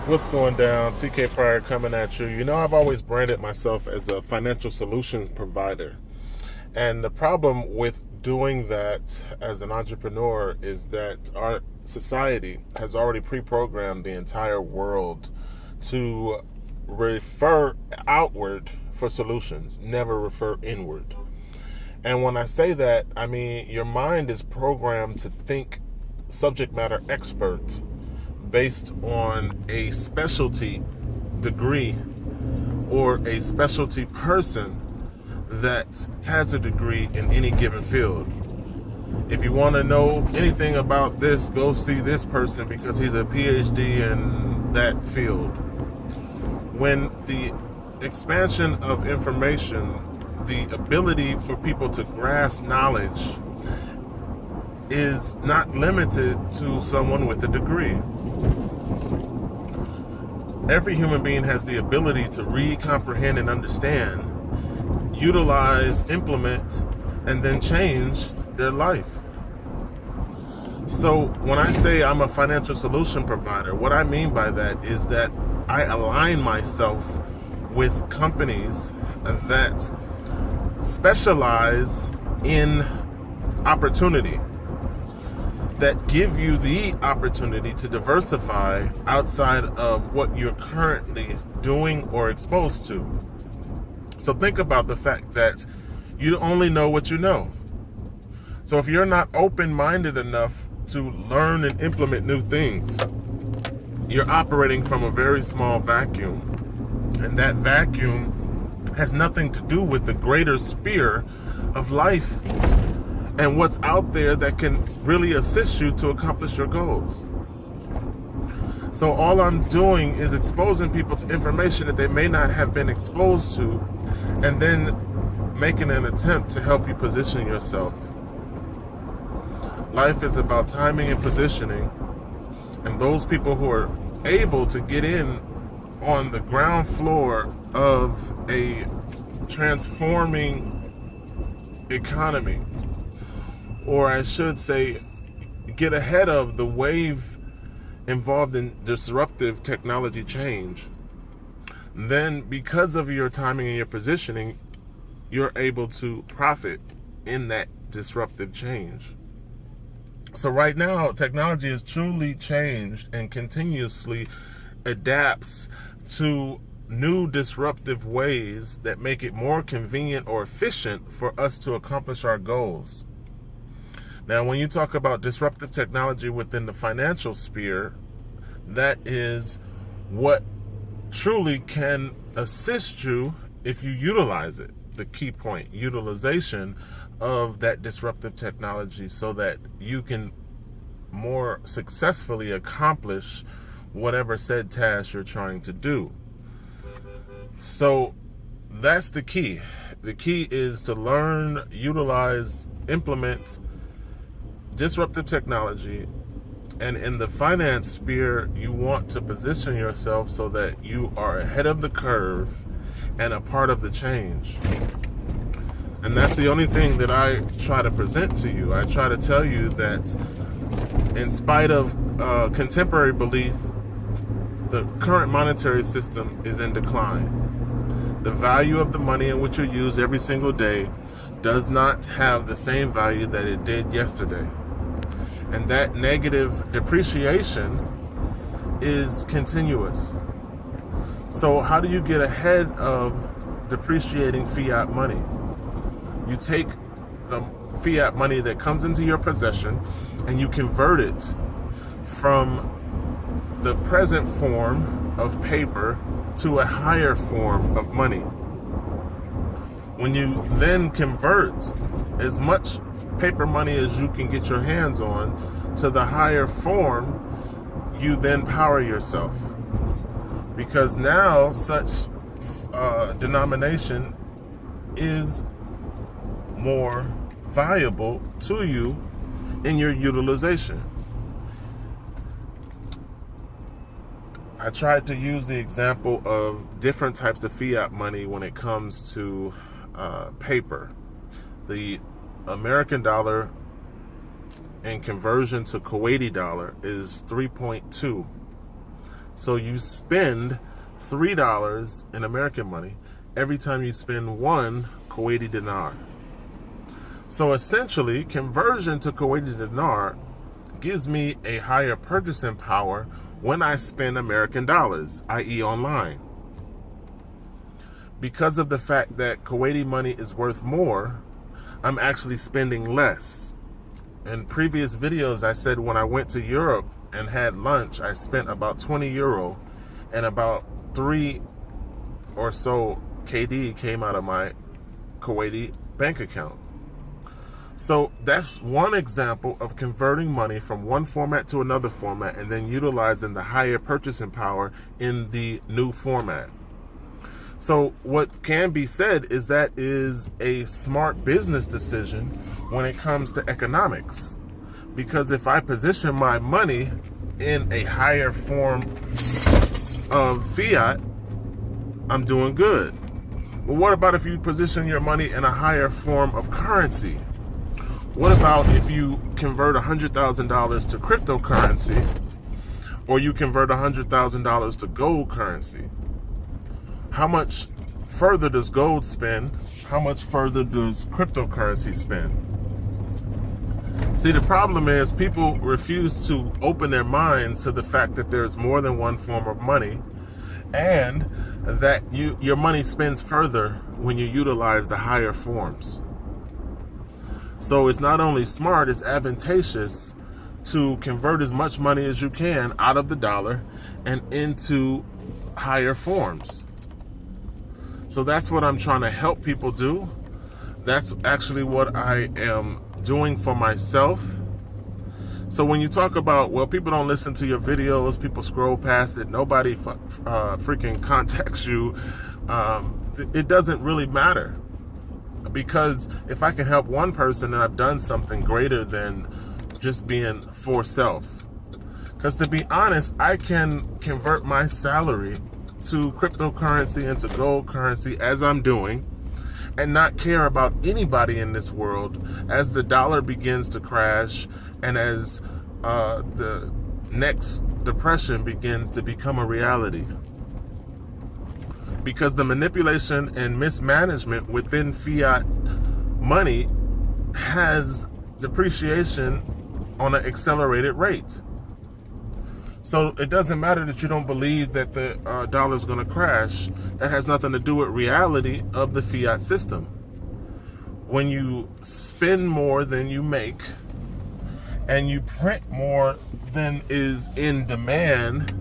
What's going down? TK Pryor coming at you. You know, I've always branded myself as a financial solutions provider. And the problem with doing that as an entrepreneur is that our society has already pre-programmed the entire world to refer outward for solutions, never refer inward. And when I say that, I mean your mind is programmed to think subject matter expert based on a specialty degree or a specialty person that has a degree in any given field. If you want to know anything about this, go see this person because he's a PhD in that field. When the expansion of information, the ability for people to grasp knowledge is not limited to someone with a degree. Every human being has the ability to read, comprehend, and understand, utilize, implement, and then change their life. So when I say I'm a financial solution provider, what I mean by that is that I align myself with companies that specialize in opportunity, that give you the opportunity to diversify outside of what you're currently doing or exposed to. So think about the fact that you only know what you know. So if you're not open-minded enough to learn and implement new things, you're operating from a very small vacuum. And that vacuum has nothing to do with the greater sphere of life and what's out there that can really assist you to accomplish your goals. So all I'm doing is exposing people to information that they may not have been exposed to, and then making an attempt to help you position yourself. Life is about timing and positioning, and those people who are able to get in on the ground floor of a transforming economy, or I should say, get ahead of the wave involved in disruptive technology change, then because of your timing and your positioning, you're able to profit in that disruptive change. So right now, technology has truly changed and continuously adapts to new disruptive ways that make it more convenient or efficient for us to accomplish our goals. Now, when you talk about disruptive technology within the financial sphere, that is what truly can assist you if you utilize it. The key point, utilization of that disruptive technology so that you can more successfully accomplish whatever said task you're trying to do. So that's the key. The key is to learn, utilize, implement disruptive technology, and in the finance sphere, you want to position yourself so that you are ahead of the curve and a part of the change. And that's the only thing that I try to present to you. I try to tell you that in spite of contemporary belief, the current monetary system is in decline. The value of the money in which you use every single day does not have the same value that it did yesterday. And that negative depreciation is continuous. So how do you get ahead of depreciating fiat money? You take the fiat money that comes into your possession and you convert it from the present form of paper to a higher form of money. When you then convert as much paper money as you can get your hands on to the higher form, you then power yourself. Because now such denomination is more valuable to you in your utilization. I tried to use the example of different types of fiat money when it comes to paper. The American dollar in conversion to Kuwaiti dollar is 3.2. So you spend $3 in American money every time you spend 1 Kuwaiti dinar. So essentially, conversion to Kuwaiti dinar gives me a higher purchasing power when I spend American dollars, i.e. online. Because of the fact that Kuwaiti money is worth more, I'm actually spending less. In previous videos, I said when I went to Europe and had lunch, I spent about 20 euro and about 3 or so KD came out of my Kuwaiti bank account. So that's one example of converting money from one format to another format and then utilizing the higher purchasing power in the new format. So what can be said is that is a smart business decision when it comes to economics. Because if I position my money in a higher form of fiat, I'm doing good. But what about if you position your money in a higher form of currency? What about if you convert $100,000 to cryptocurrency, or you convert $100,000 to gold currency? How much further does gold spend? How much further does cryptocurrency spend? See, the problem is people refuse to open their minds to the fact that there's more than one form of money, and that your money spends further when you utilize the higher forms. So it's not only smart, it's advantageous to convert as much money as you can out of the dollar and into higher forms. So that's what I'm trying to help people do. That's actually what I am doing for myself. So when you talk about, well, people don't listen to your videos, people scroll past it, nobody freaking contacts you, it doesn't really matter. Because if I can help one person, then I've done something greater than just being for self. Because to be honest, I can convert my salary to cryptocurrency and to gold currency as I'm doing, and not care about anybody in this world as the dollar begins to crash and as the next depression begins to become a reality. Because the manipulation and mismanagement within fiat money has depreciation on an accelerated rate. So it doesn't matter that you don't believe that the dollar is going to crash. That has nothing to do with reality of the fiat system. When you spend more than you make and you print more than is in demand,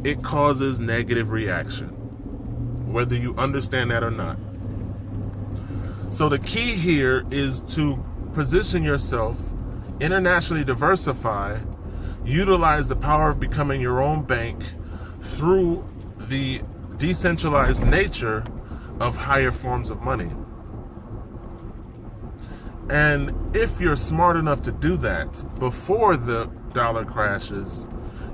it causes negative reaction, whether you understand that or not. So the key here is to position yourself, internationally diversify, utilize the power of becoming your own bank through the decentralized nature of higher forms of money. And if you're smart enough to do that before the dollar crashes,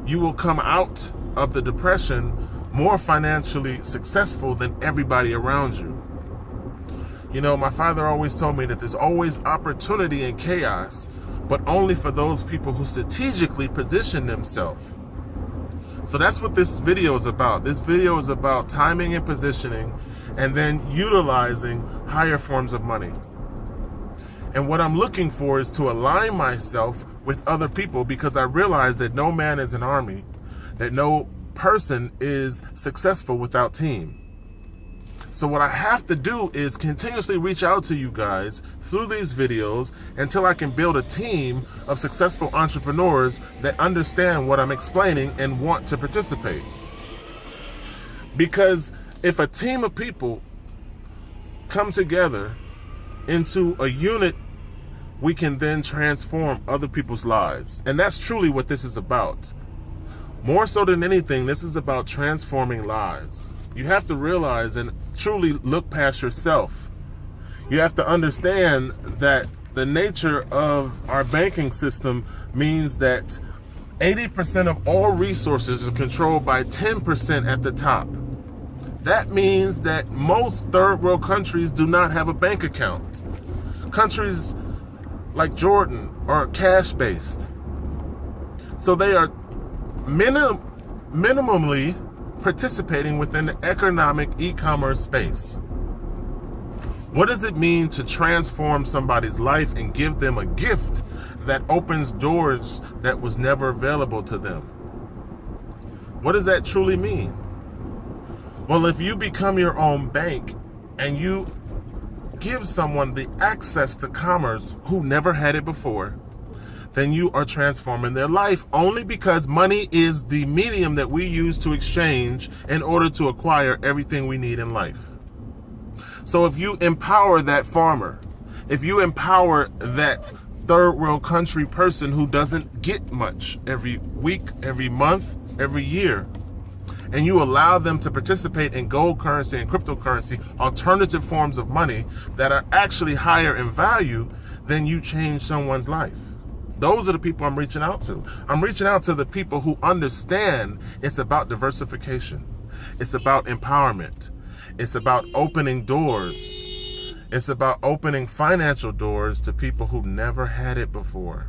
you will come out of the depression more financially successful than everybody around you. You know, my father always told me that there's always opportunity in chaos, but only for those people who strategically position themselves. So that's what this video is about. This video is about timing and positioning, and then utilizing higher forms of money. And what I'm looking for is to align myself with other people, because I realize that no man is an army, that no person is successful without team. So what I have to do is continuously reach out to you guys through these videos until I can build a team of successful entrepreneurs that understand what I'm explaining and want to participate. Because if a team of people come together into a unit, we can then transform other people's lives. And that's truly what this is about. More so than anything, this is about transforming lives. You have to realize and truly look past yourself. You have to understand that the nature of our banking system means that 80% of all resources are controlled by 10% at the top. That means that most third world countries do not have a bank account. Countries like Jordan are cash-based. So they are minimally participating within the economic e-commerce space. What does it mean to transform somebody's life and give them a gift that opens doors that was never available to them? What does that truly mean? Well, if you become your own bank and you give someone the access to commerce who never had it before, then you are transforming their life, only because money is the medium that we use to exchange in order to acquire everything we need in life. So if you empower that farmer, if you empower that third world country person who doesn't get much every week, every month, every year, and you allow them to participate in gold currency and cryptocurrency, alternative forms of money that are actually higher in value, then you change someone's life. Those are the people I'm reaching out to. I'm reaching out to the people who understand it's about diversification. It's about empowerment. It's about opening doors. It's about opening financial doors to people who never had it before.